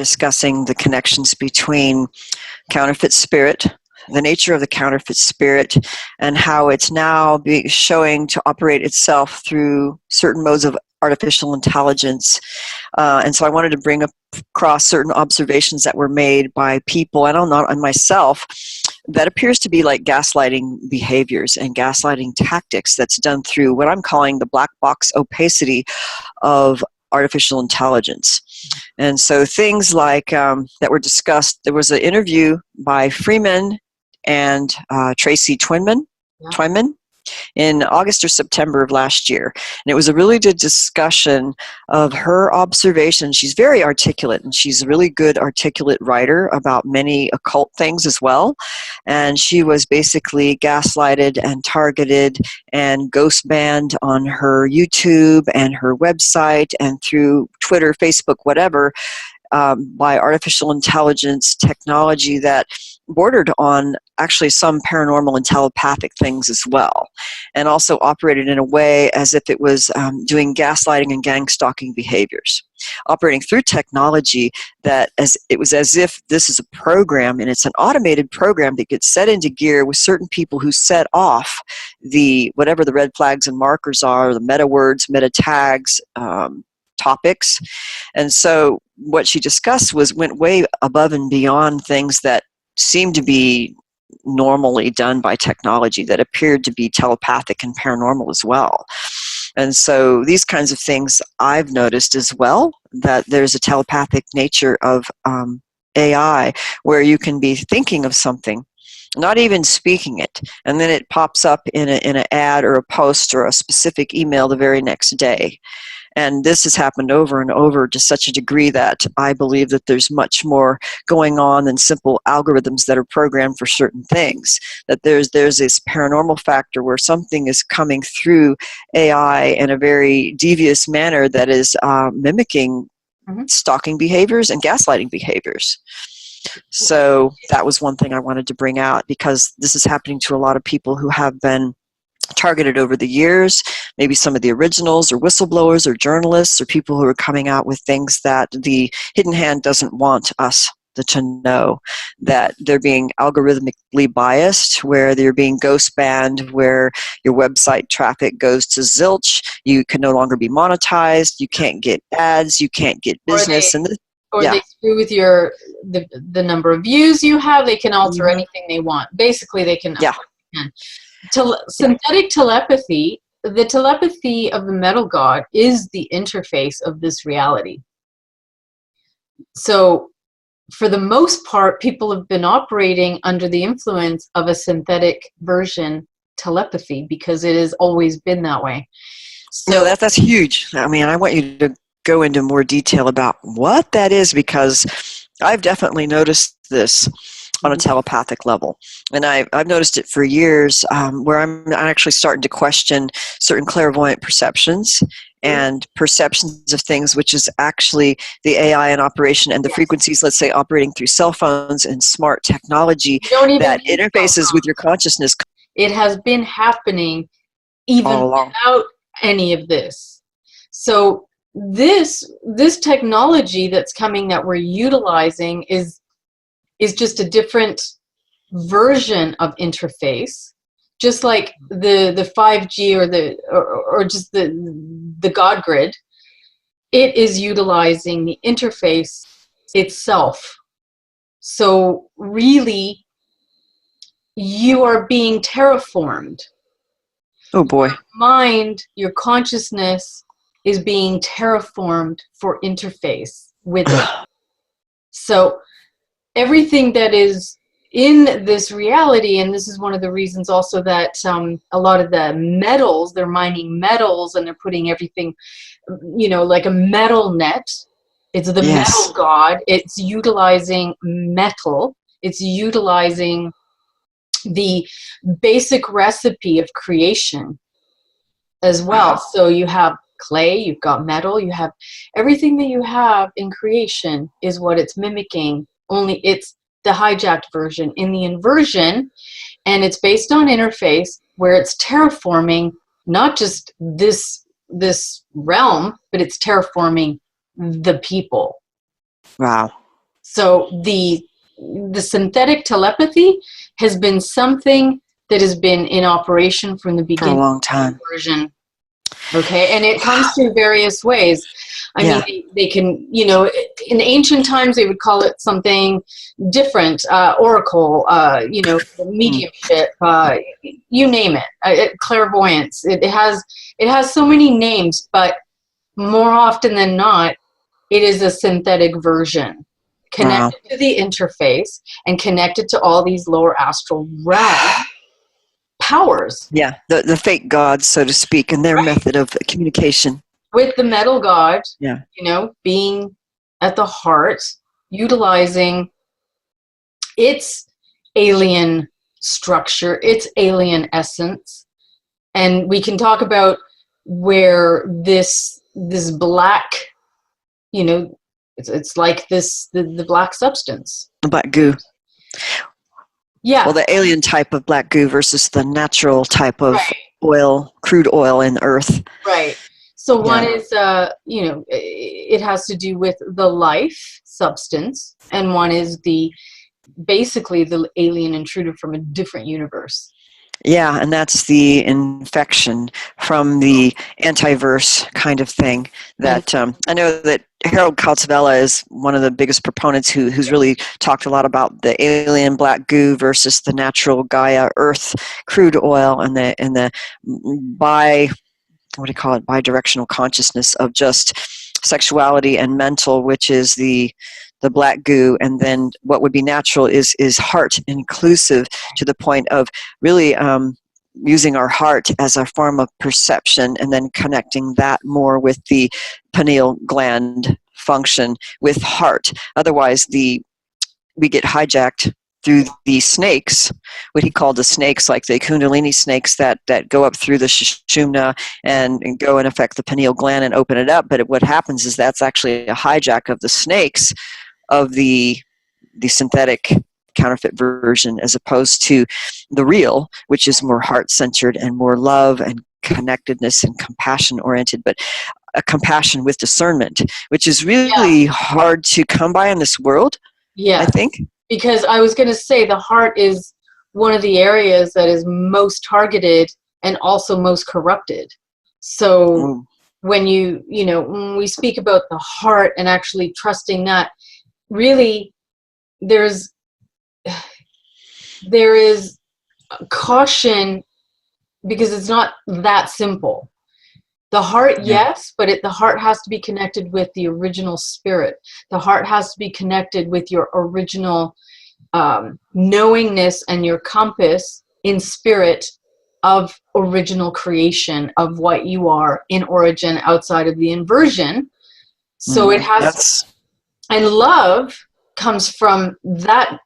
discussing the connections between counterfeit spirit, the nature of the counterfeit spirit, and how it's now showing to operate itself through certain modes of artificial intelligence. And so I wanted to bring across certain observations that were made by people, and on myself, that appears to be like gaslighting behaviors and gaslighting tactics that's done through what I'm calling the black box opacity of artificial intelligence. And so things like that were discussed, there was an interview by Freeman and Tracy Twinman in August or September of last year. And it was a really good discussion of her observations. She's very articulate, and she's a really good articulate writer about many occult things as well. And she was basically gaslighted and targeted and ghost banned on her YouTube and her website and through Twitter, Facebook, whatever, by artificial intelligence technology that bordered on actually some paranormal and telepathic things as well, and also operated in a way as if it was doing gaslighting and gang stalking behaviors, operating through technology that it was as if this is a program, and it's an automated program that gets set into gear with certain people who set off the whatever the red flags and markers are, the meta words, meta tags, topics. And so what she discussed went way above and beyond things that seemed to be normally done by technology, that appeared to be telepathic and paranormal as well. And so these kinds of things I've noticed as well, that there's a telepathic nature of AI, where you can be thinking of something, not even speaking it, and then it pops up in an ad or a post or a specific email the very next day. And this has happened over and over to such a degree that I believe that there's much more going on than simple algorithms that are programmed for certain things. That there's this paranormal factor where something is coming through AI in a very devious manner that is mimicking stalking behaviors and gaslighting behaviors. So that was one thing I wanted to bring out, because this is happening to a lot of people who have been targeted over the years, maybe some of the originals or whistleblowers or journalists or people who are coming out with things that the hidden hand doesn't want us to know, that they're being algorithmically biased, where they're being ghost banned, where your website traffic goes to zilch, you can no longer be monetized, you can't get ads, you can't get business. They screw with the number of views you have. They can alter anything they want. Basically, they can. Synthetic telepathy, the telepathy of the metal god, is the interface of this reality. So for the most part, people have been operating under the influence of a synthetic version telepathy, because it has always been that way. So that's huge. I mean, I want you to go into more detail about what that is, because I've definitely noticed this on a telepathic level. And I've noticed it for years, where I'm actually starting to question certain clairvoyant perceptions and perceptions of things, which is actually the AI in operation and the frequencies, let's say, operating through cell phones and smart technology that interfaces with your consciousness. It has been happening even without any of this. So this technology that's coming, that we're utilizing, is just a different version of interface, just like the 5G or just the God grid. It is utilizing the interface itself. So really, you are being terraformed. Oh boy. Your mind, your consciousness is being terraformed for interface with it. So everything that is in this reality, and this is one of the reasons also that a lot of the metals, they're mining metals and they're putting everything, like a metal net. It's the metal god. It's utilizing metal. It's utilizing the basic recipe of creation as well. So you have clay, you've got metal, you have everything that you have in creation is what it's mimicking, only it's the hijacked version in the inversion, and it's based on interface, where it's terraforming not just this realm, but it's terraforming the people. Wow. So the synthetic telepathy has been something that has been in operation from the For a beginning long of time. the version. Okay, and it comes through various ways. I Yeah. mean, they can, you know, in ancient times they would call it something different, oracle, you know, mediumship, you name it, clairvoyance. It has so many names, but more often than not, it is a synthetic version Wow. connected to the interface and connected to all these lower astral realm powers. Yeah, the fake gods, so to speak, and their Right. method of communication. With the metal god, Yeah. you know, being at the heart, utilizing its alien structure, its alien essence. And we can talk about where this black, you know, it's like this the black substance. The black goo. Yeah. Well, the alien type of black goo versus the natural type of Right. oil, crude oil in the earth. Right. So one Yeah. is, you know, it has to do with the life substance, and one is basically the alien intruder from a different universe. Yeah, and that's the infection from the anti-verse kind of thing. That I know that Harold Kautzvella is one of the biggest proponents who's really talked a lot about the alien black goo versus the natural Gaia Earth crude oil and the what do you call it, bidirectional consciousness of just sexuality and mental, which is the black goo, and then what would be natural is heart inclusive, to the point of really using our heart as a form of perception, and then connecting that more with the pineal gland function with heart. Otherwise we get hijacked through the snakes, what he called the snakes, like the kundalini snakes that go up through the sushumna and go and affect the pineal gland and open it up. But what happens is that's actually a hijack of the snakes of the synthetic counterfeit version, as opposed to the real, which is more heart-centered and more love and connectedness and compassion oriented, but a compassion with discernment, which is really hard to come by in this world. Yeah. I think. Because I was going to say the heart is one of the areas that is most targeted and also most corrupted. So when when we speak about the heart and actually trusting that, really there is caution, because it's not that simple. The heart, yes, but the heart has to be connected with the original spirit. The heart has to be connected with your original knowingness and your compass in spirit of original creation of what you are in origin outside of the inversion. So it has, and love comes from that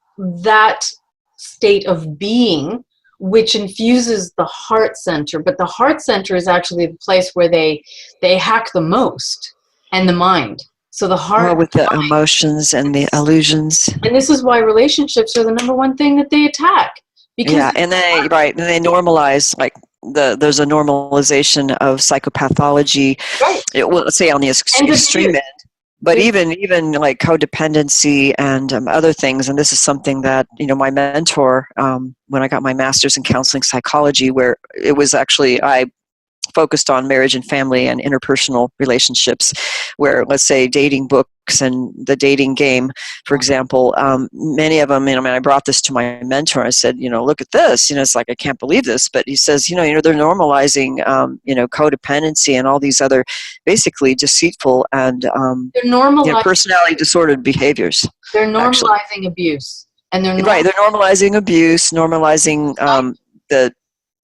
state of being, which infuses the heart center. But the heart center is actually the place where they hack the most, and the mind. So the heart, with the emotions and the illusions. and this is why relationships are the number one thing that they attack. Because and they normalize, like there's a normalization of psychopathology. Right. Let's say on the extreme end. But even like codependency and other things, and this is something that my mentor, when I got my master's in counseling psychology, where it was actually I focused on marriage and family and interpersonal relationships, where, let's say, dating books and the dating game, for example, many of them, I brought this to my mentor. I said, look at this, it's like, I can't believe this. But he says, they're normalizing, codependency and all these other basically deceitful and they're normalizing personality disordered behaviors. They're normalizing abuse. And they're normalizing abuse, normalizing the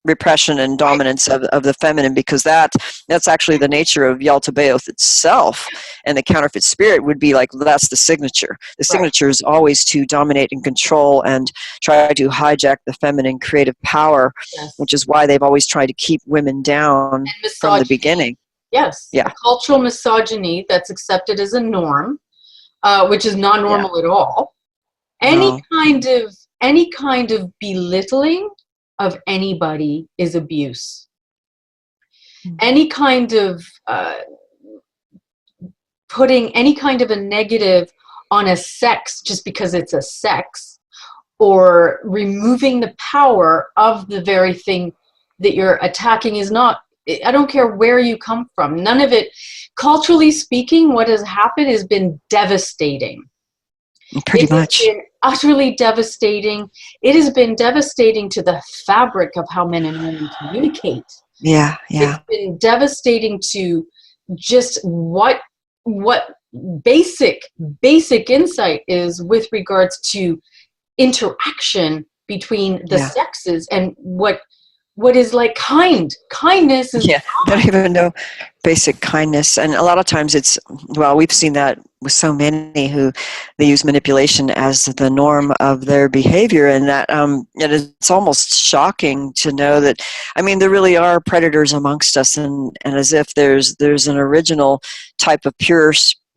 repression and dominance of the feminine, because that's actually the nature of Yaltabaoth itself. And the counterfeit spirit would be like, that's the signature. The signature is always to dominate and control and try to hijack the feminine creative power, which is why they've always tried to keep women down from the beginning. Yes. Yeah. Cultural misogyny that's accepted as a norm, which is not normal at all. Any kind of belittling of anybody is abuse. Any kind of putting any kind of a negative on a sex just because it's a sex, or removing the power of the very thing that you're attacking is not, I don't care where you come from. None of it, culturally speaking, what has happened has been devastating. Pretty It has much. been utterly devastating. It has been devastating to the fabric of how men and women communicate. Yeah, It's yeah, been devastating to just what basic insight is with regards to interaction between the yeah. sexes, and what is like kindness is Yeah, they don't even know basic kindness. And a lot of times it's, well, we've seen that with so many who they use manipulation as the norm of their behavior. And that and it's almost shocking to know that, I mean, there really are predators amongst us, and as if there's an original type of pure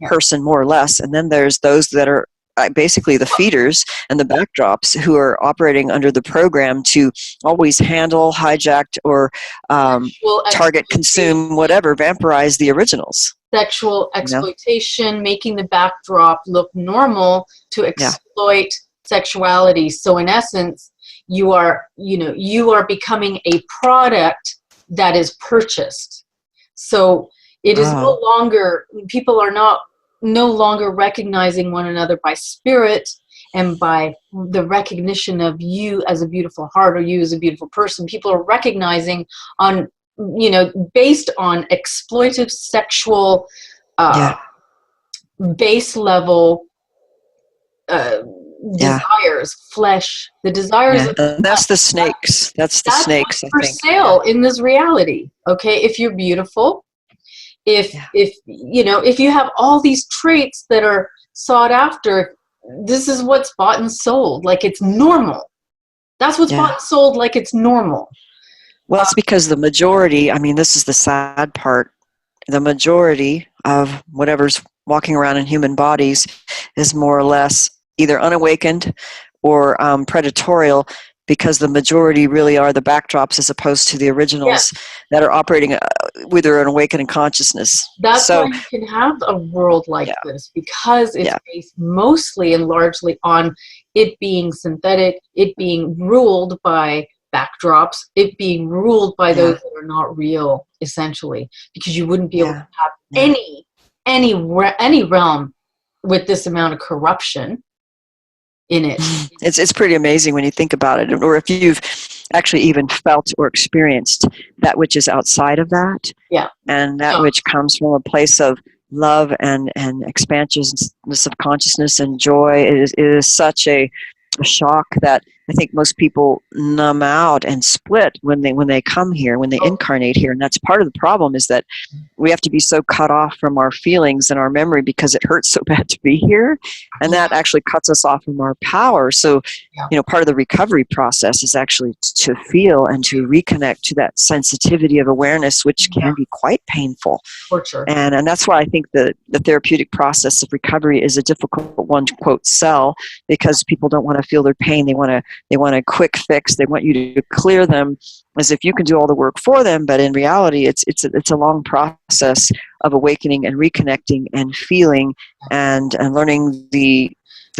person, more or less. And then there's those that are basically the feeders and the backdrops who are operating under the program to always handle, hijack, or sexual target, exploitation, consume, whatever, vampirize the originals. sexual You know? exploitation, making the backdrop look normal to Yeah. exploit sexuality. So in essence, you are becoming a product that is purchased. So it is no Oh, longer, people are no longer recognizing one another by spirit and by the recognition of you as a beautiful heart or you as a beautiful person. People are recognizing on, based on exploitive sexual yeah, base level uh, yeah, desires, flesh, the desires yeah. of And flesh. that's the snakes. That's the That's what's snakes, I for think. sale in this reality. Okay, if you're beautiful, if Yeah, if you have all these traits that are sought after, this is what's bought and sold like it's normal. That's what's bought yeah. and sold like it's normal. Well, it's because the majority, I mean, this is the sad part, the majority of whatever's walking around in human bodies is more or less either unawakened or predatorial, because the majority really are the backdrops as opposed to the Yes, originals that are operating with their awakening consciousness. that's why So, you can have a world like yeah, this, because it's yeah, based mostly and largely on it being synthetic, it being ruled by backdrops, it being ruled by those yeah, that are not real, essentially, because you wouldn't be able to yeah, have yeah. any realm with this amount of corruption in it. It's pretty amazing when you think about it, or if you've actually even felt or experienced that which is outside of that, Yeah. and that No, which comes from a place of love and expansionness of consciousness and joy. It is such a shock that I think most people numb out and split when they come here, when they oh, incarnate here. And that's part of the problem, is that we have to be so cut off from our feelings and our memory because it hurts so bad to be here, and that actually cuts us off from our power. So, yeah, part of the recovery process is actually to feel and to reconnect to that sensitivity of awareness, which yeah, can be quite painful. torture. And that's why I think the therapeutic process of recovery is a difficult one to quote sell, because people don't want to feel their pain. They want a quick fix. They want you to clear them as if you can do all the work for them. But in reality, it's a long process of awakening and reconnecting and feeling and learning the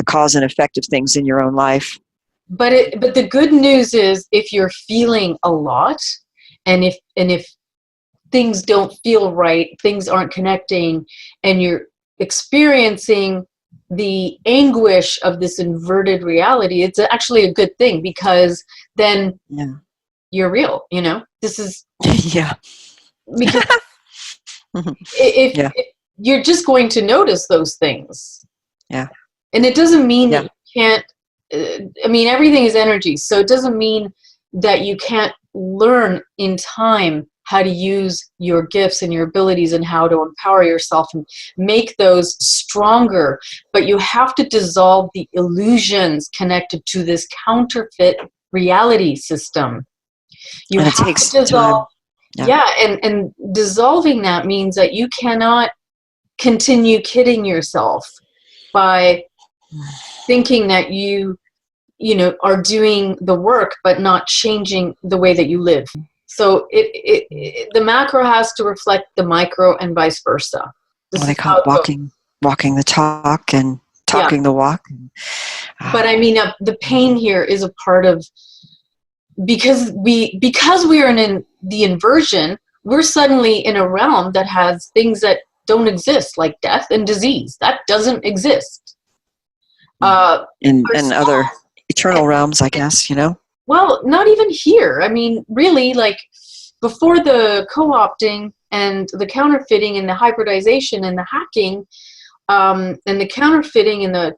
cause and effect of things in your own life. But the good news is, if you're feeling a lot, and if things don't feel right, things aren't connecting, and you're experiencing the anguish of this inverted reality, it's actually a good thing, because then Yeah. you're real. This is Yeah. because if Yeah. you're just going to notice those things, Yeah. and it doesn't mean that Yeah. you can't. I mean, everything is energy, so it doesn't mean that you can't learn in time how to use your gifts and your abilities and how to empower yourself and make those stronger. But you have to dissolve the illusions connected to this counterfeit reality system. You And it have to takes dissolve. time. Yeah. Yeah, and dissolving that means that you cannot continue kidding yourself by thinking that you are doing the work but not changing the way that you live. So the macro has to reflect the micro and vice versa. This Well, they is call how it it goes. walking the talk and talking the walk. But I mean, the pain here is a part of, because we are in the inversion, we're suddenly in a realm that has things that don't exist, like death and disease. That doesn't exist. In other eternal realms, I guess, Well, not even here. I mean, really, like before the co-opting and the counterfeiting and the hybridization and the hacking, and the counterfeiting and the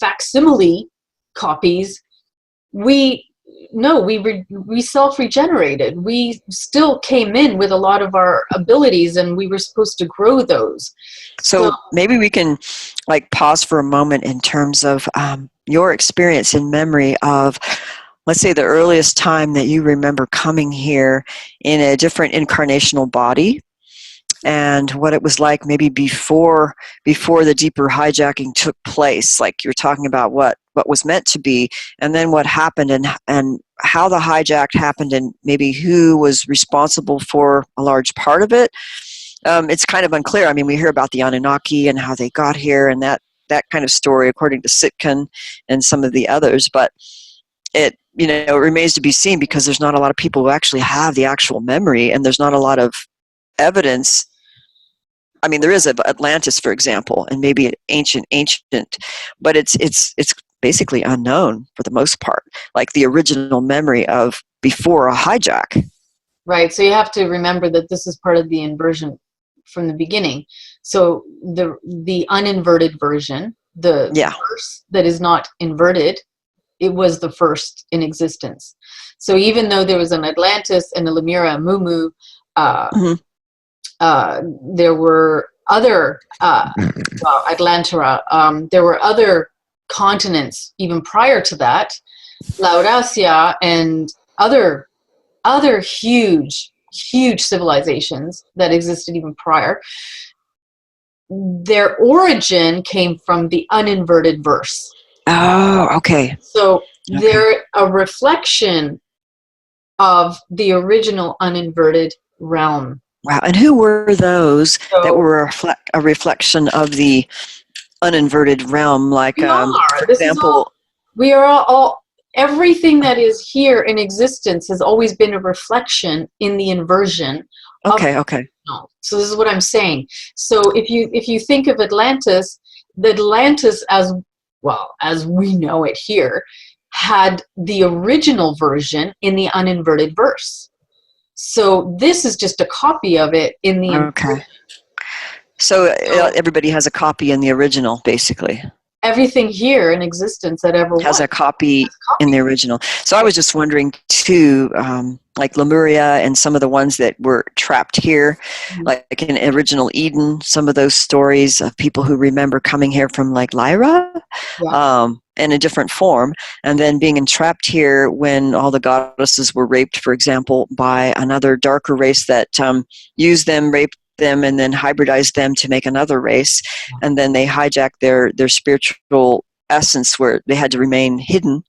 facsimile copies, we self-regenerated. We still came in with a lot of our abilities, and we were supposed to grow those. So maybe we can pause for a moment in terms of your experience in memory of, let's say, the earliest time that you remember coming here in a different incarnational body, and what it was like maybe before the deeper hijacking took place. Like you're talking about what was meant to be, and then what happened, and how the hijack happened, and maybe who was responsible for a large part of it. It's kind of unclear. I mean, we hear about the Anunnaki and how they got here, and that kind of story, according to Sitkin and some of the others. But it remains to be seen, because there's not a lot of people who actually have the actual memory, and there's not a lot of evidence. I mean, there is Atlantis, for example, and maybe ancient, but it's basically unknown for the most part, like the original memory of before a hijack. Right. So you have to remember that this is part of the inversion from the beginning. So the uninverted version, the verse that is not inverted, it was the first in existence. So even though there was an Atlantis and a Lemura, Mumu, there were other Atlantara. There were other continents even prior to that, Laurasia and other huge civilizations that existed even prior. Their origin came from the uninverted verse. Oh, okay. So they're a reflection of the original uninverted realm. Wow. And who were those that were a reflection of the uninverted realm? Like, for example, we are all everything that is here in existence has always been a reflection in the inversion. Okay. So this is what I'm saying. So if you think of Atlantis, the Atlantis as well as we know it here had the original version in the uninverted verse. So this is just a copy of it in the inversion. So everybody has a copy in the original, basically. Everything here in existence that ever has a copy in the original. So I was just wondering too, like Lemuria and some of the ones that were trapped here, like in original Eden, some of those stories of people who remember coming here from like Lyra, in a different form, and then being entrapped here when all the goddesses were raped, for example, by another darker race that used them, raped them, and then hybridized them to make another race, and then they hijacked their spiritual essence, where they had to remain hidden,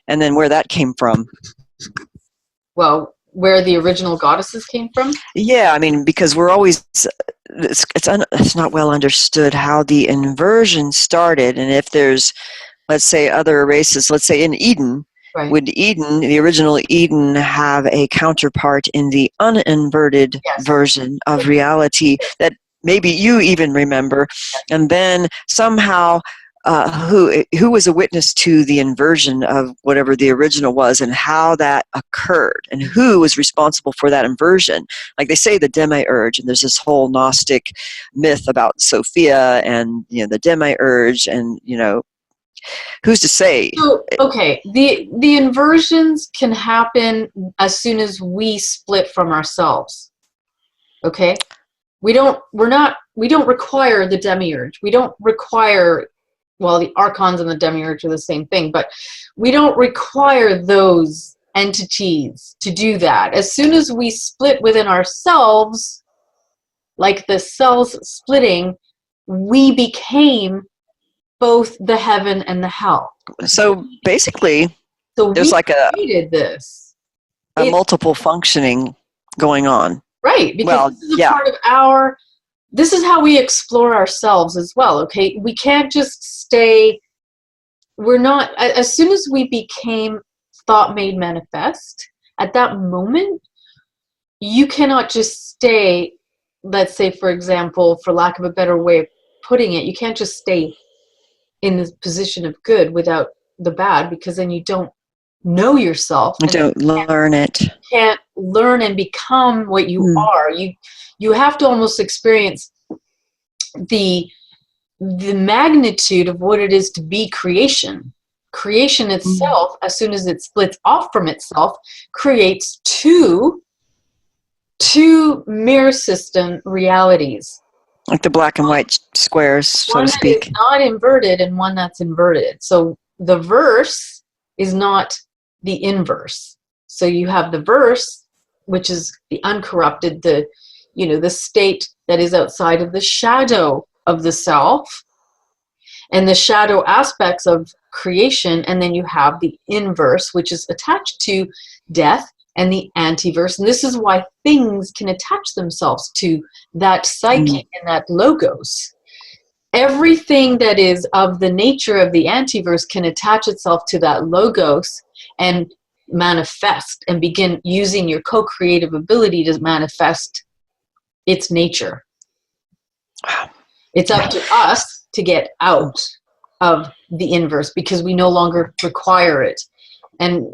and then where that came from. Well, where the original goddesses came from? Yeah, I mean, because we're always it's not well understood how the inversion started, and if there's, let's say, other races, let's say in Eden. Right. Would Eden, the original Eden, have a counterpart in the uninverted version of reality that maybe you even remember? And then somehow, who was a witness to the inversion of whatever the original was, and how that occurred, and who was responsible for that inversion? Like they say, the demiurge, and there's this whole Gnostic myth about Sophia and the demiurge, and who's to say? So, okay, the inversions can happen as soon as we split from ourselves. Okay, we don't require the demiurge. We don't require, well, the archons and the demiurge are the same thing, but we don't require those entities to do that. As soon as we split within ourselves, like the cells splitting, we became both the heaven and the hell. So basically, there's like a multiple functioning going on. Right, because this is a part of our this is how we explore ourselves as well, okay? We can't just stay, we're not, as soon as we became thought made manifest, at that moment, you cannot just stay, let's say, for example, for lack of a better way of putting it, you can't just stay in this position of good without the bad, because then you don't know yourself. You don't learn it. You can't learn and become what you are. You have to almost experience the magnitude of what it is to be creation. Creation itself, as soon as it splits off from itself, creates two mirror system realities. Like the black and white squares, so to speak. One that is not inverted and one that's inverted. So the verse is not the inverse. So you have the verse, which is the uncorrupted, the state that is outside of the shadow of the self and the shadow aspects of creation. And then you have the inverse, which is attached to death, and the antiverse. And this is why things can attach themselves to that psyche and that logos. Everything that is of the nature of the antiverse can attach itself to that logos and manifest and begin using your co-creative ability to manifest its nature. It's up to us to get out of the inverse because we no longer require it. And,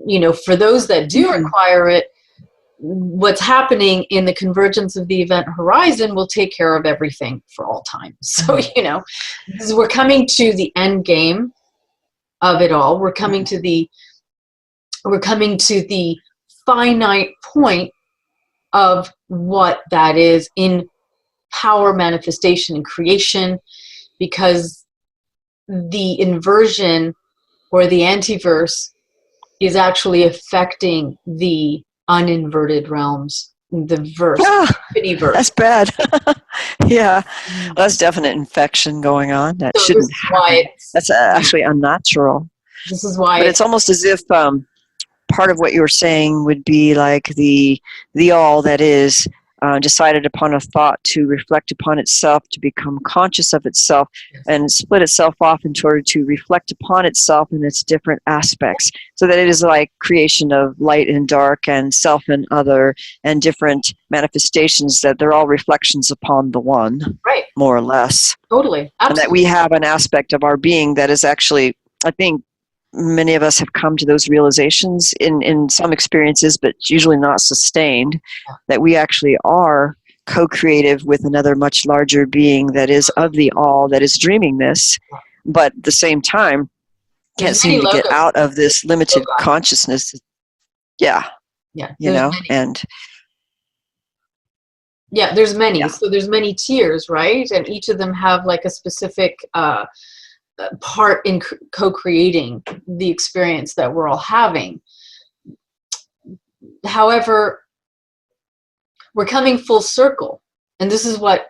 for those that do require it, what's happening in the convergence of the event horizon will take care of everything for all time. So, we're coming to the end game of it all. We're coming to the finite point of what that is in power, manifestation, and creation, because the inversion or the antiverse is actually affecting the uninverted realms, the verse, infinity verse. That's bad. Yeah, that's definite infection going on. That shouldn't happen. That's actually unnatural. This is why. But it's almost as if part of what you were saying would be like the all that is decided upon a thought to reflect upon itself, to become conscious of itself, and split itself off in order to reflect upon itself in its different aspects, so that it is like creation of light and dark and self and other and different manifestations, that they're all reflections upon the one, right? More or less. Totally. Absolutely. And that we have an aspect of our being that is actually, I think, many of us have come to those realizations in some experiences, but usually not sustained, that we actually are co-creative with another much larger being that is of the all, that is dreaming this, but at the same time can't seem to get out of this limited consciousness. And there's many. So there's many tiers, right? And each of them have like a specific part in co-creating the experience that we're all having. However, we're coming full circle, and this is what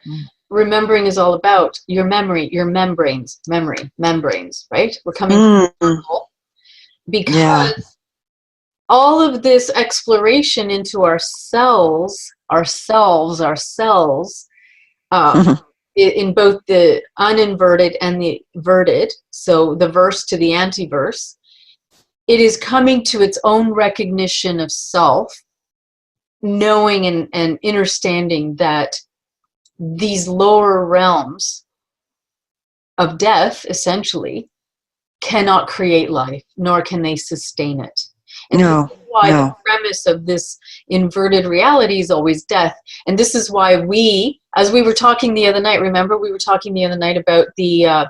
remembering is all about. Your memory, your membranes, right? We're coming full circle because all of this exploration into ourselves, in both the uninverted and the verted, so the verse to the antiverse, it is coming to its own recognition of self, knowing and understanding that these lower realms of death, essentially, cannot create life, nor can they sustain it. And this is why the premise of this inverted reality is always death. And this is why we, as we were talking the other night, remember we were talking the other night about the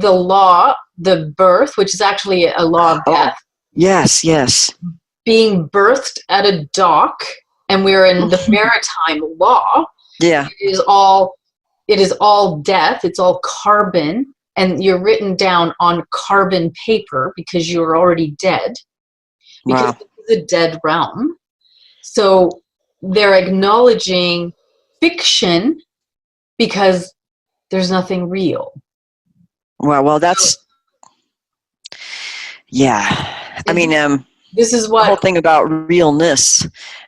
law, the birth, which is actually a law of death. Yes. Being birthed at a dock, and we're in the maritime law. Yeah. It is all death. It's all carbon. And you're written down on carbon paper because you're already dead. Because it's a dead realm. So they're acknowledging fiction because there's nothing real. Well, that's... Yeah. I mean, this is the whole what, thing about realness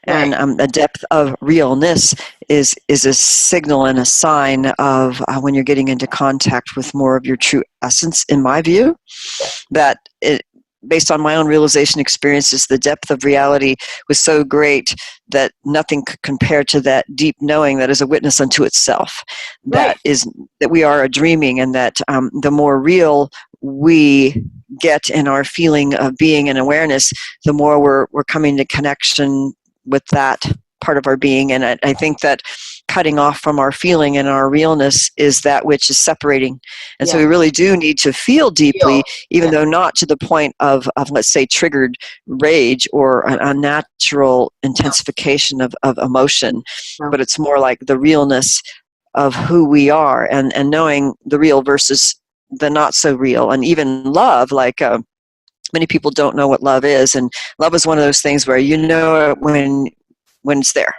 right, and the depth of realness is a signal and a sign of when you're getting into contact with more of your true essence, in my view, that it, based on my own realization experiences, the depth of reality was so great that nothing could compare to that deep knowing that is a witness unto itself, right, that we are a dreaming, and that the more real we get in our feeling of being and awareness, the more we're coming to connection with that part of our being. And I think that cutting off from our feeling and our realness is that which is separating. And so yeah, we really do need to feel deeply, feel, even yeah, though not to the point of let's say, triggered rage or an unnatural no, intensification of emotion. no, But it's more like the realness of who we are, and knowing the real versus the not so real. And even love, like many people don't know what love is, and love is one of those things where you know it when it's there.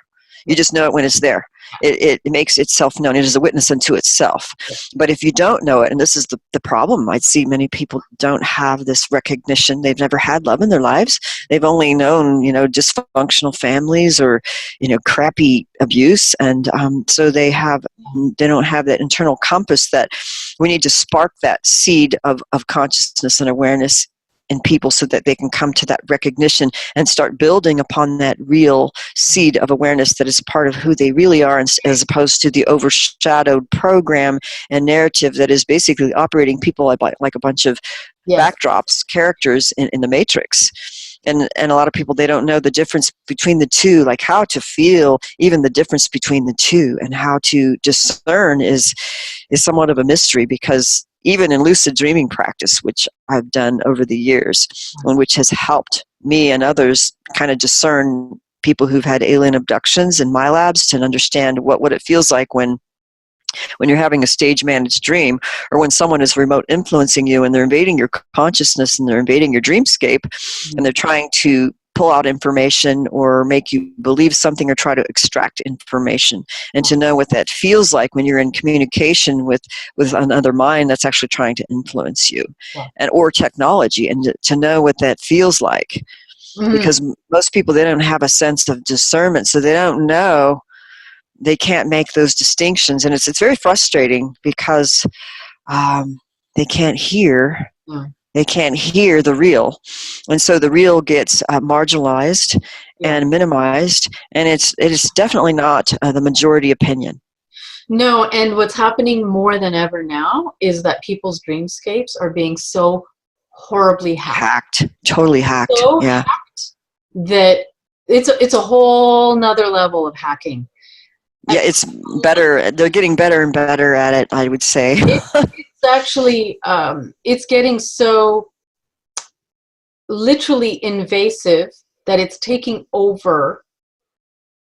You yeah, just know it when it's there. It makes itself known. It is a witness unto itself. yeah, But if you don't know it, and this is the problem, I'd see many people don't have this recognition. They've never had love in their lives. They've only known, dysfunctional families, or, crappy abuse. And so they don't have that internal compass that we need to spark that seed of consciousness and awareness in people, so that they can come to that recognition and start building upon that real seed of awareness that is part of who they really are, as opposed to the overshadowed program and narrative that is basically operating people like a bunch of yes, backdrops, characters in the Matrix. And a lot of people, they don't know the difference between the two, like how to feel even the difference between the two, and how to discern is somewhat of a mystery, because even in lucid dreaming practice, which I've done over the years, and which has helped me and others kind of discern people who've had alien abductions in my labs, to understand what it feels like when you're having a stage managed dream, or when someone is remote influencing you and they're invading your consciousness and they're invading your dreamscape, and they're trying to pull out information or make you believe something or try to extract information. And to know what that feels like when you're in communication with another mind that's actually trying to influence you, yeah. and or technology, and to know what that feels like. Mm, Because most people, they don't have a sense of discernment, so they don't know, they can't make those distinctions. And it's very frustrating, because they can't hear mm, they can't hear the real, and so the real gets marginalized yeah. and minimized, and it is definitely not the majority opinion. No, and what's happening more than ever now is that people's dreamscapes are being so horribly hacked. Hacked, totally hacked. So Yeah. hacked that it's a whole nother level of hacking. Yeah, it's better. They're getting better and better at it, I would say. It's actually it's getting so literally invasive that it's taking over.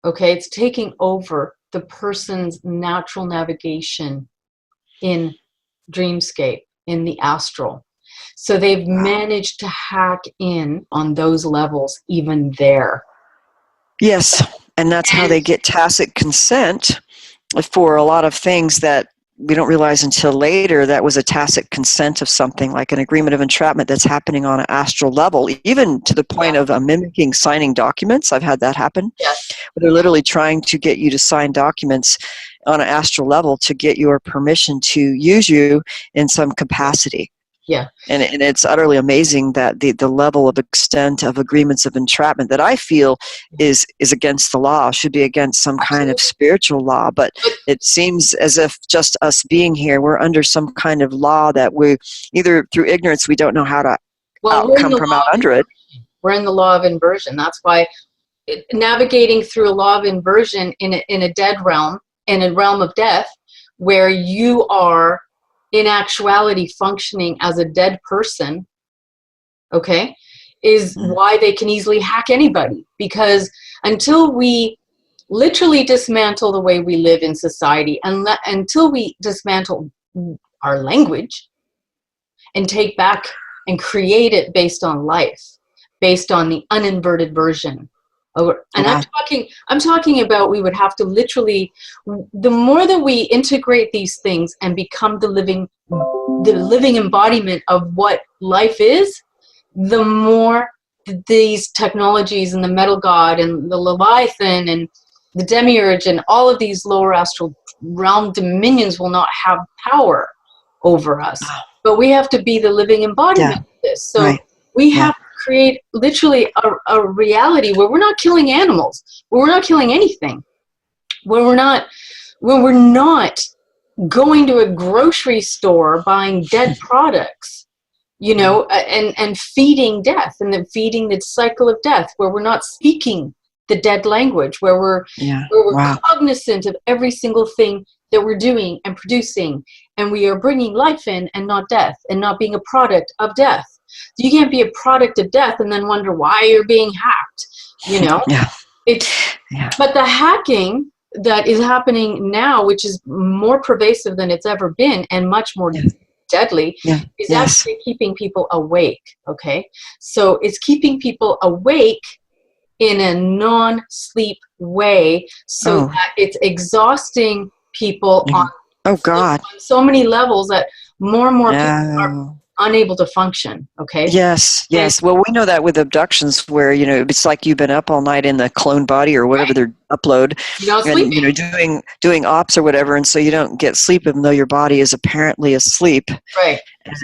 Okay, it's taking over the person's natural navigation in dreamscape, in the astral. So they've managed to hack in on those levels even there. Yes, and that's how And they get tacit consent for a lot of things that we don't realize until later. That was a tacit consent of something like an agreement of entrapment that's happening on an astral level, even to the point yeah, of mimicking signing documents. I've had that happen. yes, They're literally trying to get you to sign documents on an astral level to get your permission to use you in some capacity. yeah. And it's utterly amazing that the level of extent of agreements of entrapment that I feel is against the law, should be against some kind of Absolutely. spiritual law. But it seems as if just us being here, we're under some kind of law that we, either through ignorance, we don't know how to Well, come from out under it. we're in the law of inversion. That's why navigating through a law of inversion in a dead realm, in a realm of death, where you are in actuality functioning as a dead person, okay, is why they can easily hack anybody. Because until we literally dismantle the way we live in society, and until we dismantle our language and take back and create it based on life, based on the uninverted version. And Yeah. I'm talking about, we would have to literally, the more that we integrate these things and become the living embodiment of what life is, the more these technologies and the metal god and the Leviathan and the demiurge and all of these lower astral realm dominions will not have power over us. But we have to be the living embodiment of this. So we have to create literally a reality where we're not killing animals, where we're not killing anything, where we're not going to a grocery store buying dead products, you know, and feeding death and then feeding the cycle of death, where we're not speaking the dead language, where we're cognizant of every single thing that we're doing and producing, and we are bringing life in and not death, and not being a product of death. So you can't be a product of death and then wonder why you're being hacked, you know. But the hacking that is happening now, which is more pervasive than it's ever been and much more deadly, is actually keeping people awake. Okay, so it's keeping people awake in a non-sleep way, so that it's exhausting people on so many levels that more and more people are unable to function. Okay. Yes. Well, we know that with abductions, where, you know, it's like you've been up all night in the clone body or whatever their upload, and, you know, doing ops or whatever, and so you don't get sleep, even though your body is apparently asleep. Right.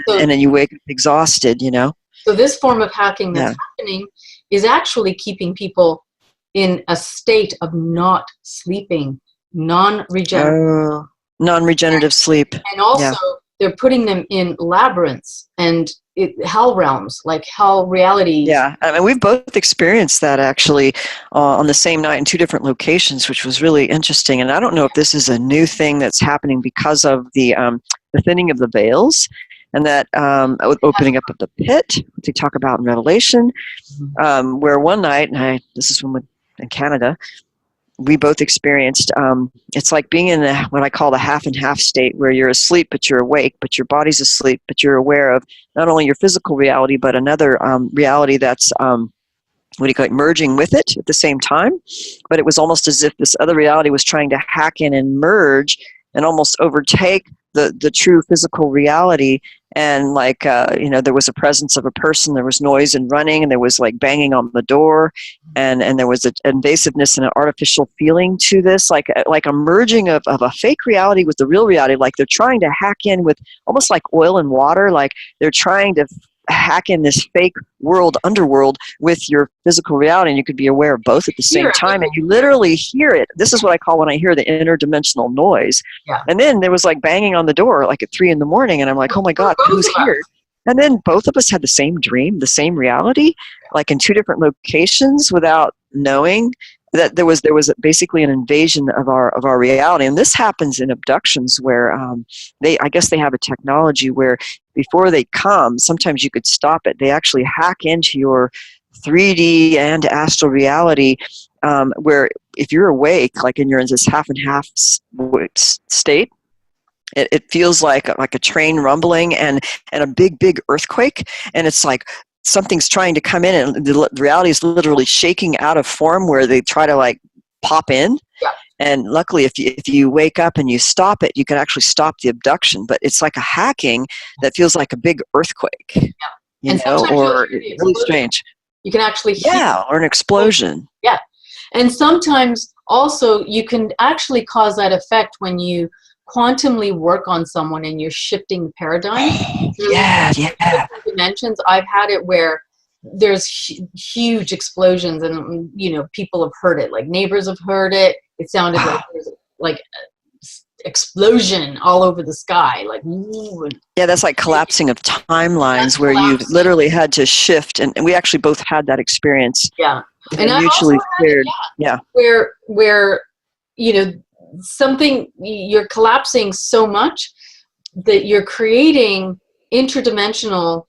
And then you wake up exhausted. You know. So this form of hacking that's happening is actually keeping people in a state of not sleeping, non-regenerative. Non-regenerative sleep. And also, they're putting them in labyrinths and hell realms, like hell realities. Yeah, I mean, we've both experienced that actually on the same night in two different locations, which was really interesting. And I don't know if this is a new thing that's happening because of the thinning of the veils, and that opening up of the pit, which they talk about in Revelation, where one night, and this is when in Canada, we both experienced, it's like being in what I call the half and half state, where you're asleep but you're awake, but your body's asleep, but you're aware of not only your physical reality, but another reality that's merging with it at the same time. But it was almost as if this other reality was trying to hack in and merge and almost overtake the true physical reality. And like, you know, there was a presence of a person, there was noise and running, and there was like banging on the door, and there was an invasiveness and an artificial feeling to this, like a merging of a fake reality with the real reality. Like they're trying to hack in with almost like oil and water, like they're trying to hack in this fake underworld with your physical reality, and you could be aware of both at the same time, and you literally hear it. This is what I call when I hear the interdimensional noise. And then there was like banging on the door like at 3 a.m, and I'm like, oh my God, who's here? And then both of us had the same dream, the same reality, like in two different locations, without knowing that there was basically an invasion of our reality. And this happens in abductions, where I guess they have a technology where before they come, sometimes you could stop it. They actually hack into your 3D and astral reality, where if you're awake, like, and you're in this half and half state, it feels like a train rumbling and a big earthquake, and it's like something's trying to come in, and the reality is literally shaking out of form, where they try to like pop in. And luckily, if you wake up and you stop it, you can actually stop the abduction. But it's like a hacking that feels like a big earthquake, you know, or really strange. You can actually hear or an explosion. And sometimes also you can actually cause that effect when you quantumly work on someone and you're shifting the paradigm. Dimensions. I've had it where there's huge explosions, and you know, people have heard it. Like neighbors have heard it. It sounded like there's like explosion all over the sky, like that's like collapsing of timelines, where you literally had to shift, and we actually both had that experience. And I mutually shared. Where you know, something, you're collapsing so much that you're creating interdimensional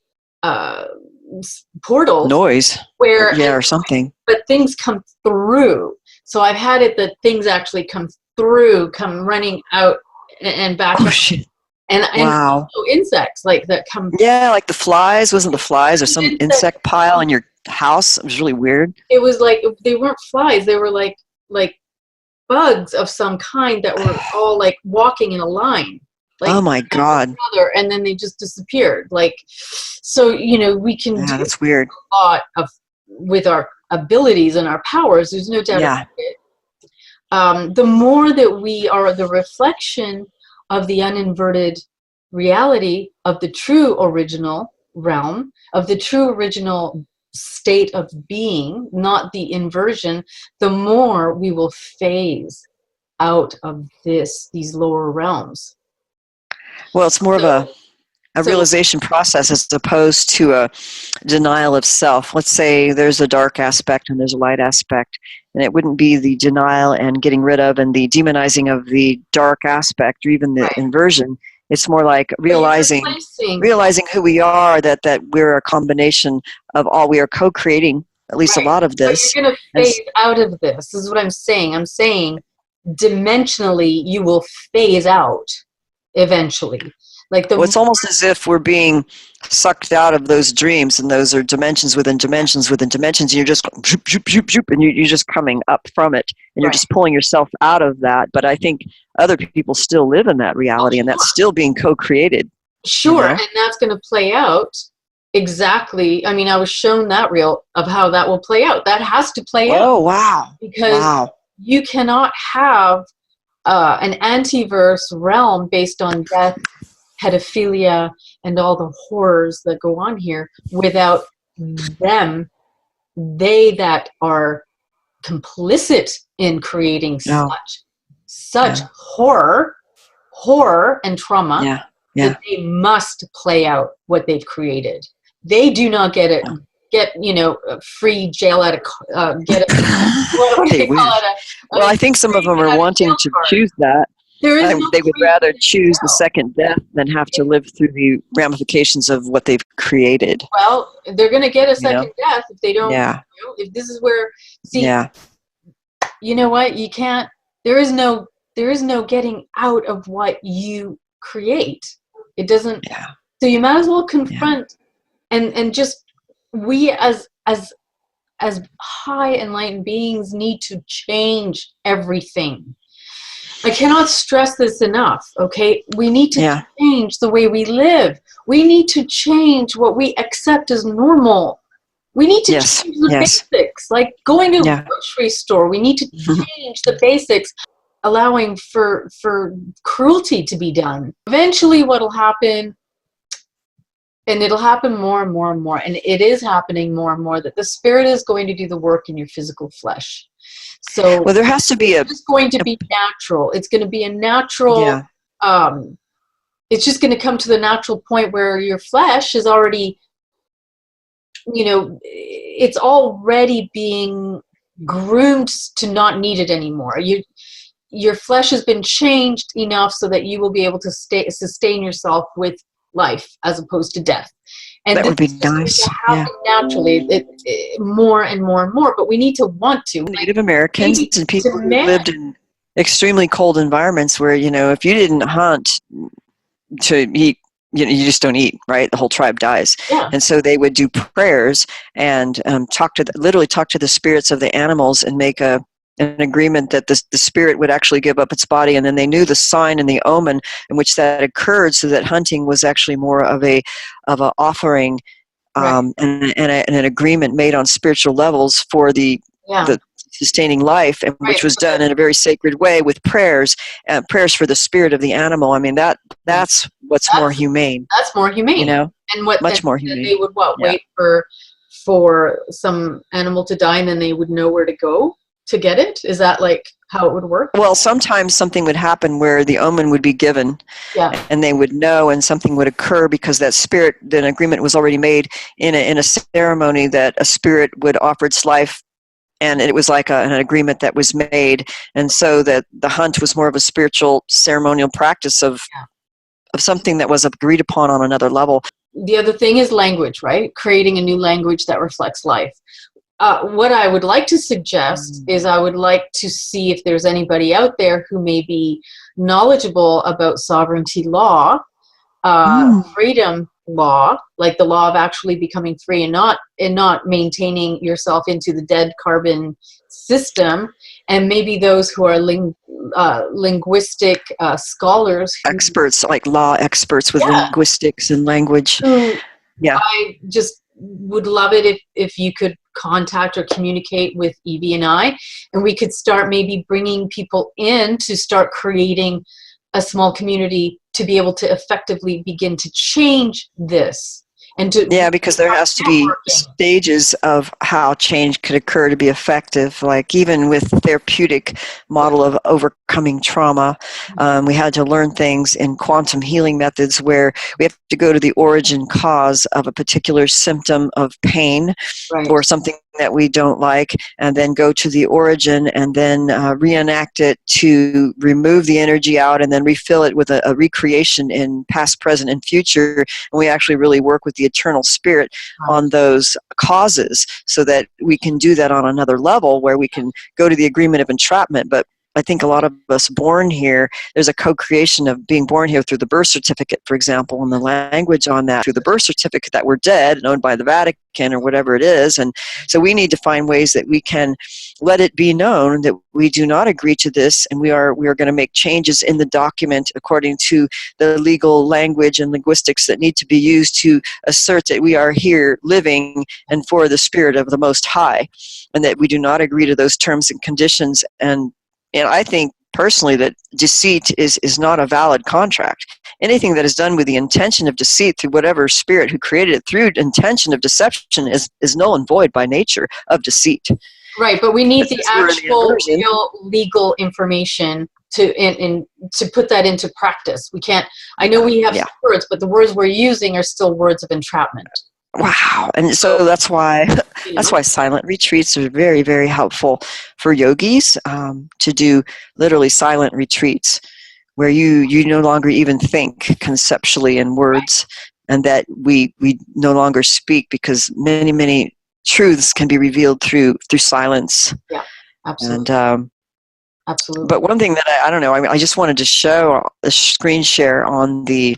portals, noise, where or something, but things come through. So I've had it that things actually come running out and back up. Shit. And also insects like that come. Like the flies, wasn't the flies or some insect pile in your house? It was really weird. It was like, they weren't flies, they were like bugs of some kind that were all like walking in a line. Like, oh my God. And then they just disappeared. Like, so, you know, we can do that's weird. a lot of with our abilities and our powers. There's no doubt Yeah. about it. The more that we are the reflection of the uninverted reality of the true original realm, of the true original state of being, not the inversion, the more we will phase out of these lower realms. Well, it's more of a realization process as opposed to a denial of self. Let's say there's a dark aspect and there's a light aspect, and it wouldn't be the denial and getting rid of and the demonizing of the dark aspect or even the inversion. It's more like realizing who we are, that we're a combination of all. We are co-creating at least a lot of this. But you're going to phase out of this. This is what I'm saying. I'm saying dimensionally you will phase out eventually. Well, it's almost as if we're being sucked out of those dreams, and those are dimensions within dimensions within dimensions, and you're just zoop, zoop, zoop, zoop, and you're just coming up from it, and you're just pulling yourself out of that. But I think other people still live in that reality, and that's still being co-created. Sure, and that's going to play out exactly. I mean, I was shown that reel of how that will play out. That has to play out. Oh, wow. Because you cannot have an anti-verse realm based on death, pedophilia, and all the horrors that go on here without them, they that are complicit in creating such horror and trauma, that they must play out what they've created. They do not get free jail out of get it. What do they call it? Well, I think some of them are wanting to choose that. They would rather choose the second death than have to live through the ramifications of what they've created. Well, they're going to get a second death if they don't. If this is where, you know what? You can't. There is no getting out of what you create. It doesn't. So you might as well confront and just we as high enlightened beings need to change everything. I cannot stress this enough, okay? We need to change the way we live. We need to change what we accept as normal. We need to change the basics, like going to a grocery store. We need to change the basics, allowing for cruelty to be done. Eventually what will happen, and it'll happen more and more and more, and it is happening more and more, that the spirit is going to do the work in your physical flesh. So there has to be it's going to be natural. It's going to be a natural, it's just going to come to the natural point where your flesh is already, it's already being groomed to not need it anymore. Your flesh has been changed enough so that you will be able to sustain yourself with life as opposed to death. And that would be nice. Naturally, more and more and more. But we need to want to. Native Americans and people who lived in extremely cold environments where, if you didn't hunt to eat, you just don't eat, right? The whole tribe dies. And so they would do prayers and literally talk to the spirits of the animals and make an agreement that the spirit would actually give up its body, and then they knew the sign and the omen in which that occurred, so that hunting was actually more of a offering and an agreement made on spiritual levels for the sustaining life, and which was done in a very sacred way with prayers for the spirit of the animal. I mean, that's more humane. That's more humane, and much more humane. They would wait for some animal to die, and then they would know where to go to get it? Is that like how it would work? Well, sometimes something would happen where the omen would be given, and they would know, and something would occur because that spirit, an agreement was already made in a ceremony that a spirit would offer its life, and it was like an agreement that was made, and so that the hunt was more of a spiritual ceremonial practice of something that was agreed upon on another level. The other thing is language, right? Creating a new language that reflects life. What I would like to suggest is I would like to see if there's anybody out there who may be knowledgeable about sovereignty law, freedom law, like the law of actually becoming free and not maintaining yourself into the dead carbon system, and maybe those who are linguistic scholars, experts, like law experts with linguistics and language. I just would love it if you could contact or communicate with Evie and I, and we could start maybe bringing people in to start creating a small community to be able to effectively begin to change this. And to Yeah, because there has to be networking. stages of how change could occur to be effective. Like even with the therapeutic model of overcoming trauma, we had to learn things in quantum healing methods where we have to go to the origin cause of a particular symptom of pain Right. or something that we don't like, and then go to the origin and then reenact it to remove the energy out and then refill it with a recreation in past, present, and future. And we actually really work with the eternal spirit on those causes so that we can do that on another level where we can go to the agreement of entrapment. But I think a lot of us born here, there's a co-creation of being born here through the birth certificate, for example, and the language on that through the birth certificate that we're dead and owned by the Vatican or whatever it is. And so we need to find ways that we can let it be known that we do not agree to this, and we are going to make changes in the document according to the legal language and linguistics that need to be used to assert that we are here living and for the spirit of the Most High, and that we do not agree to those terms and conditions. And I think personally that deceit is not a valid contract. Anything that is done with the intention of deceit through whatever spirit who created it through intention of deception is null and void by nature of deceit. Right, but we need the Since we're in actual inversion, real legal information to put that into practice. We can't, I know we have words, but the words we're using are still words of entrapment. Wow. And so that's why silent retreats are very, very helpful for yogis to do literally silent retreats where you no longer even think conceptually in words, and that we no longer speak because many, many truths can be revealed through silence. Yeah, absolutely. And absolutely. But one thing that I don't know, I just wanted to show a screen share on the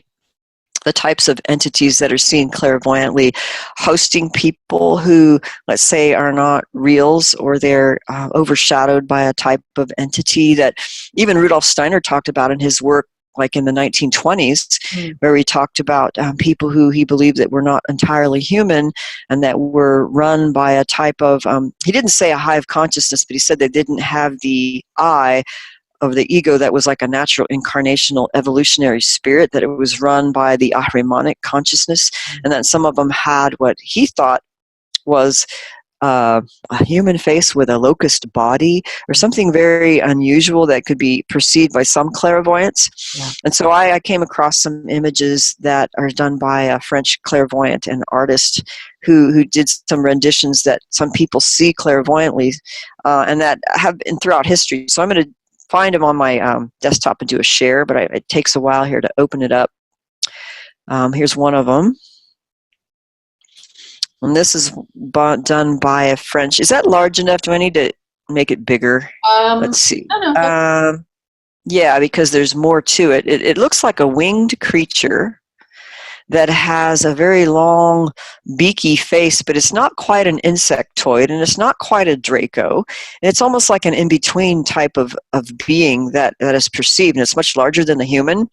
types of entities that are seen clairvoyantly, hosting people who, let's say, are not reals, or they're overshadowed by a type of entity that even Rudolf Steiner talked about in his work, like in the 1920s, where he talked about people who he believed that were not entirely human and that were run by a type of, he didn't say a hive consciousness, but he said they didn't have the eye of the ego that was like a natural incarnational evolutionary spirit, that it was run by the Ahrimanic consciousness, and that some of them had what he thought was a human face with a locust body or something very unusual that could be perceived by some clairvoyants. Yeah. And so I came across some images that are done by a French clairvoyant and artist who did some renditions that some people see clairvoyantly and that have been throughout history. So I'm going to find them on my desktop and do a share, but it takes a while here to open it up. Here's one of them. And this is done by a French. Is that large enough? Do I need to make it bigger? Let's see. No. Yeah, because there's more to it. It looks like a winged creature that has a very long, beaky face, but it's not quite an insectoid, and it's not quite a Draco. And it's almost like an in-between type of being that is perceived, and it's much larger than the human,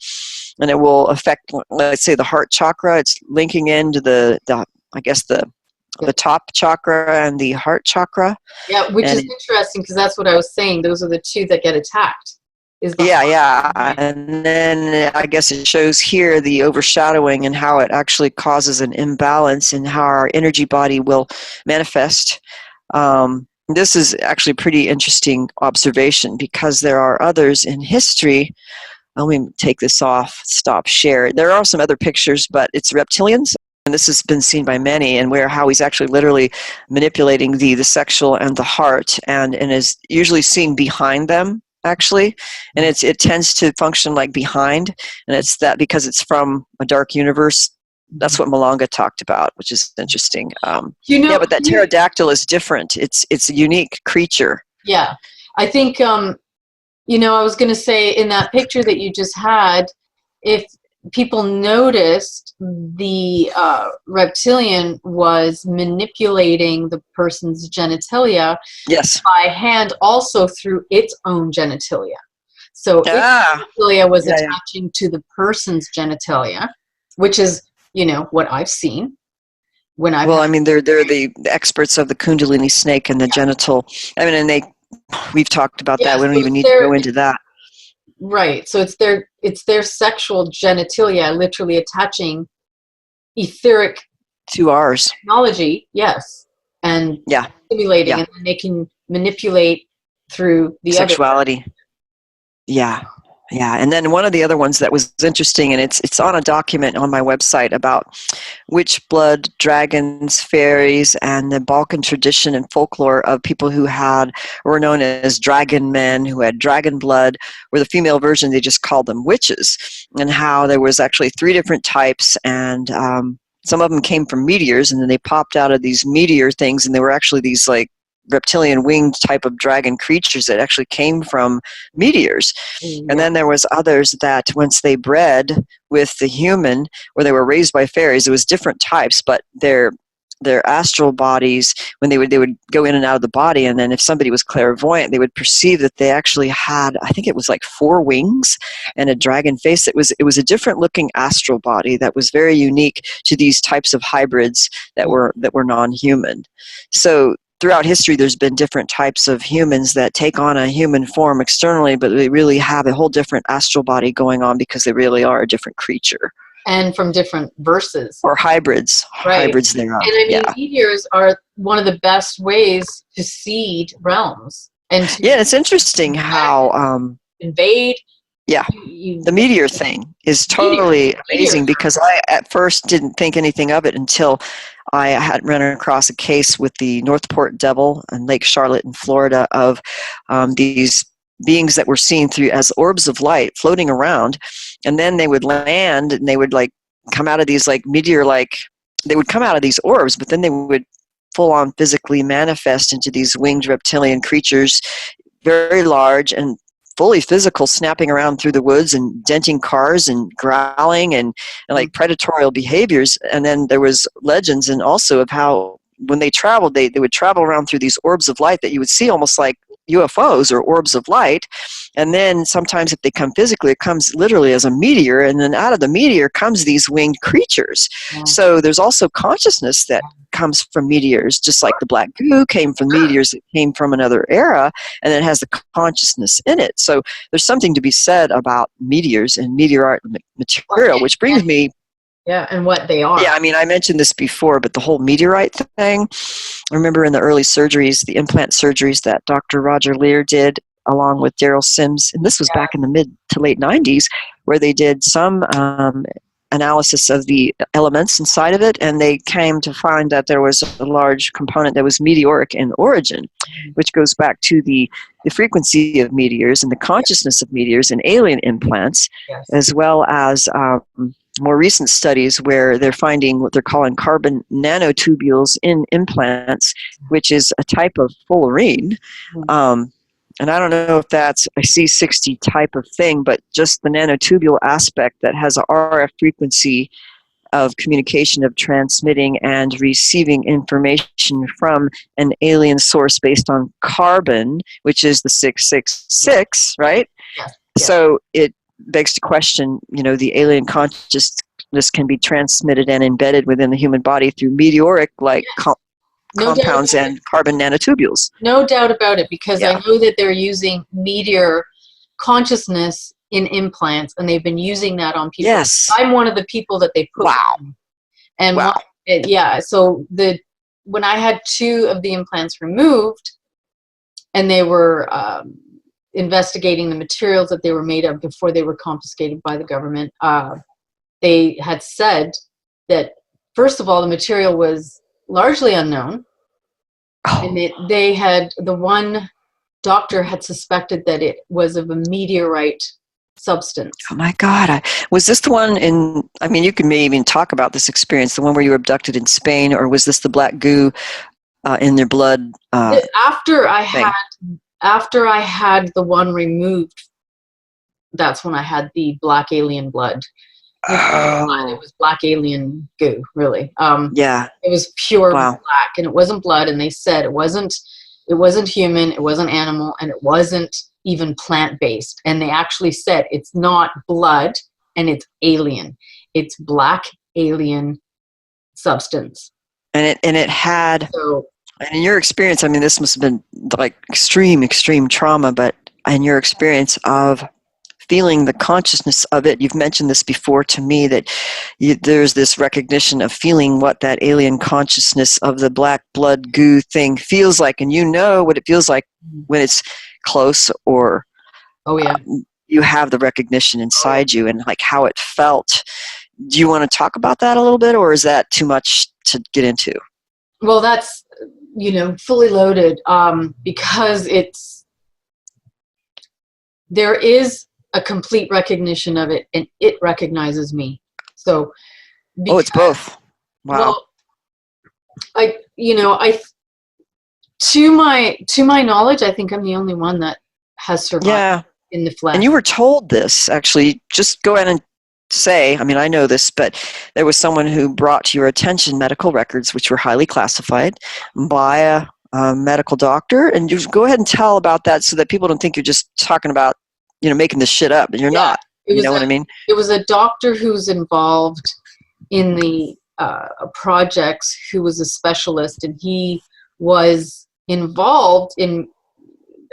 and it will affect, let's say, the heart chakra. It's linking into the top chakra and the heart chakra. Yeah, which is interesting because that's what I was saying. Those are the two that get attacked. And then I guess it shows here the overshadowing and how it actually causes an imbalance in how our energy body will manifest. This is actually a pretty interesting observation because there are others in history. Let me take this off, stop share. There are some other pictures, but it's reptilians. And this has been seen by many, and how he's actually literally manipulating the sexual and the heart, and is usually seen behind them, actually, and it tends to function like behind, and it's that because it's from a dark universe. That's what Malanga talked about, which is interesting. But that pterodactyl is different. It's a unique creature. Yeah, I think I was going to say in that picture that you just had, if people noticed, the reptilian was manipulating the person's genitalia by hand, also through its own genitalia. So its genitalia was attaching to the person's genitalia, which is, what I've seen. when I've Well, had, I mean, they're the experts of the Kundalini snake and the genital. I mean, and we've talked about yeah, that. We don't so even it's need to their, go into that. right. So it's their sexual genitalia literally attaching etheric To ours. technology, yes, and Yeah. stimulating, Yeah. and then they can manipulate through the other. Sexuality. Yeah. Yeah. And then one of the other ones that was interesting, and it's on a document on my website about witch blood, dragons, fairies, and the Balkan tradition and folklore of people who were known as dragon men, who had dragon blood, or the female version, they just called them witches, and how there was actually 3 different types, and some of them came from meteors, and then they popped out of these meteor things, and they were actually these like reptilian winged type of dragon creatures that actually came from meteors. And then there was others that once they bred with the human, or they were raised by fairies, it was different types, but their astral bodies, when they would go in and out of the body, and then if somebody was clairvoyant, they would perceive that they actually had, I think it was like 4 wings and a dragon face. It was a different looking astral body that was very unique to these types of hybrids that were non-human. So throughout history, there's been different types of humans that take on a human form externally, but they really have a whole different astral body going on because they really are a different creature. And from different verses. Or hybrids. Right. Hybrids thereof. And I mean, yeah. meteors are one of the best ways to seed realms. And to Yeah, it's interesting how... invade. Yeah, the meteor thing is totally amazing, because I at first didn't think anything of it until I had run across a case with the Northport Devil in Lake Charlotte in Florida of these beings that were seen through as orbs of light floating around, and then they would land and they would like come out of these like meteor they would come out of these orbs, but then they would full on physically manifest into these winged reptilian creatures, very large and fully physical, snapping around through the woods and denting cars and growling and like predatorial behaviors. And then there was legends and also of how when they traveled, they would travel around through these orbs of light that you would see almost like UFOs or orbs of light. And then sometimes if they come physically, it comes literally as a meteor, and then out of the meteor comes these winged creatures. So there's also consciousness that comes from meteors, just like the black goo came from meteors that came from another era, and it has the consciousness in it. So there's something to be said about meteors and meteorite material, which brings me... Yeah, and what they are. Yeah, I mean, I mentioned this before, but the whole meteorite thing, I remember in the early surgeries, the implant surgeries that Dr. Roger Lear did along with Daryl Sims, and this was back in the mid to late 90s, where they did some analysis of the elements inside of it, and they came to find that there was a large component that was meteoric in origin, which goes back to the frequency of meteors and the consciousness of meteors and alien implants, as well as more recent studies where they're finding what they're calling carbon nanotubules in implants, which is a type of fullerene. And I don't know if that's a C60 type of thing, but just the nanotubule aspect that has a RF frequency of communication, of transmitting and receiving information from an alien source based on carbon, which is the 666, right? So it begs to question, the alien consciousness can be transmitted and embedded within the human body through meteoric compounds and carbon nanotubules. No doubt about it, because I know that they're using meteor consciousness in implants, and they've been using that on people. Yes. I'm one of the people that they put. Wow. And so when I had 2 of the implants removed, and they were investigating the materials that they were made of before they were confiscated by the government, they had said that, first of all, the material was largely unknown. And the one doctor had suspected that it was of a meteorite substance. Oh my God. Was this the one you could maybe even talk about this experience, the one where you were abducted in Spain, or was this the black goo in their blood? After I had the one removed, that's when I had the black alien blood. It was black alien goo, really. It was pure black, and it wasn't blood. And they said it wasn't human, it wasn't animal, and it wasn't even plant-based. And they actually said it's not blood and it's alien. It's black alien substance. And it had, So and in your experience, I mean, this must have been like extreme trauma, but in your experience of feeling the consciousness of it, you've mentioned this before to me, that there's this recognition of feeling what that alien consciousness of the black blood goo thing feels like, and you know what it feels like when it's close, or oh yeah. you have the recognition inside you, and like how it felt. Do you want to talk about that a little bit, or is that too much to get into? Well, that's, fully loaded, because there is a complete recognition of it, and it recognizes me. So, Oh, it's both. Wow. Well, to my knowledge, I think I'm the only one that has survived in the flesh. And you were told this, actually. Just go ahead and say, I mean, I know this, but there was someone who brought to your attention medical records, which were highly classified, by a medical doctor. And you go ahead and tell about that, so that people don't think you're just talking about, making this shit up, and you're not. You know what I mean? It was a doctor who's involved in the projects, who was a specialist, and he was involved in,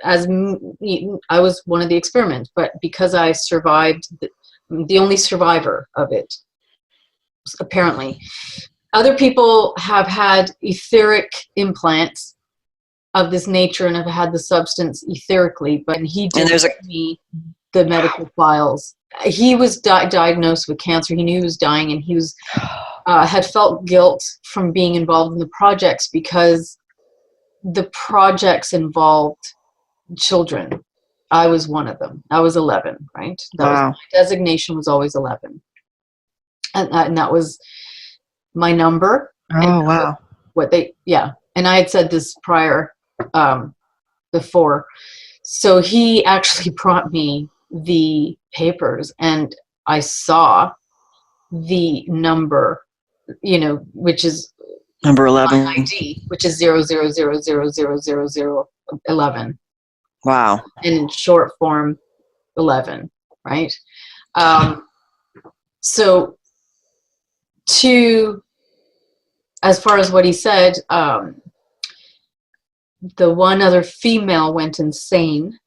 I was one of the experiments, but because I survived, the only survivor of it, apparently. Other people have had etheric implants of this nature and have had the substance etherically, but he didn't give me the medical files. He was diagnosed with cancer. He knew he was dying, and he was had felt guilt from being involved in the projects, because the projects involved children. I was one of them. I was 11, right? My designation was always 11. And that was my number. Oh, wow. And I had said this prior, before. So he actually brought me the papers, and I saw the number, which is number 11, my ID, which is 000000011. Wow. And in short form, 11, right? So as far as what he said, the one other female went insane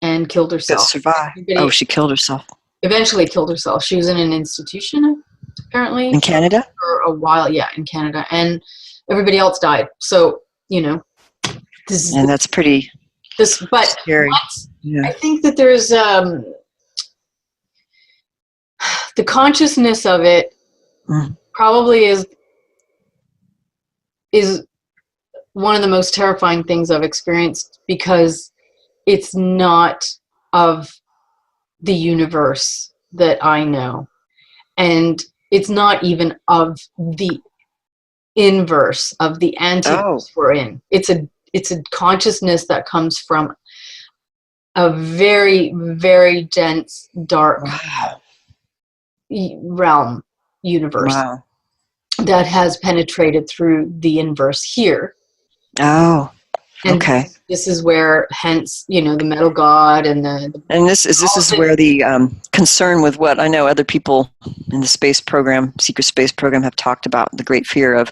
and killed herself. Survived. She killed herself. Eventually killed herself. She was in an institution, apparently. In Canada? For a while, yeah, in Canada. And everybody else died. So, that's pretty scary. I think that there's the consciousness of it probably is one of the most terrifying things I've experienced, because it's not of the universe that I know, and it's not even of the inverse of the antiverse we're in. It's a consciousness that comes from a very, very dense, dark realm, universe that has penetrated through the inverse here. Oh, and okay. This is where, hence, the metal god and this is where the concern with what I know other people in the space program, secret space program, have talked about, the great fear of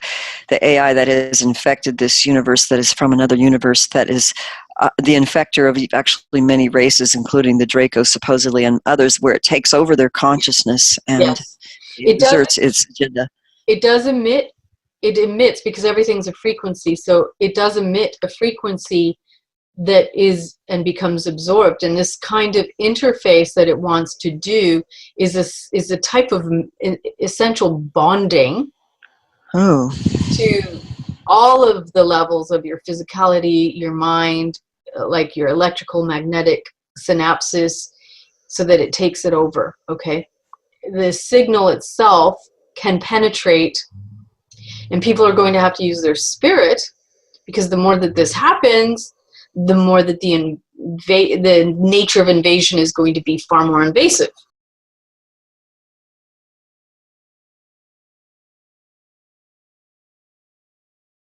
the AI that has infected this universe, that is from another universe, that is the infector of actually many races, including the Draco, supposedly, and others, where it takes over their consciousness and exerts its agenda. It emits, because everything's a frequency, so it does emit a frequency that is and becomes absorbed. And this kind of interface that it wants to do is a type of essential bonding to all of the levels of your physicality, your mind, like your electrical magnetic synapses, so that it takes it over. Okay, the signal itself can penetrate, and people are going to have to use their spirit, because the more that this happens, the more that the nature of invasion is going to be far more invasive.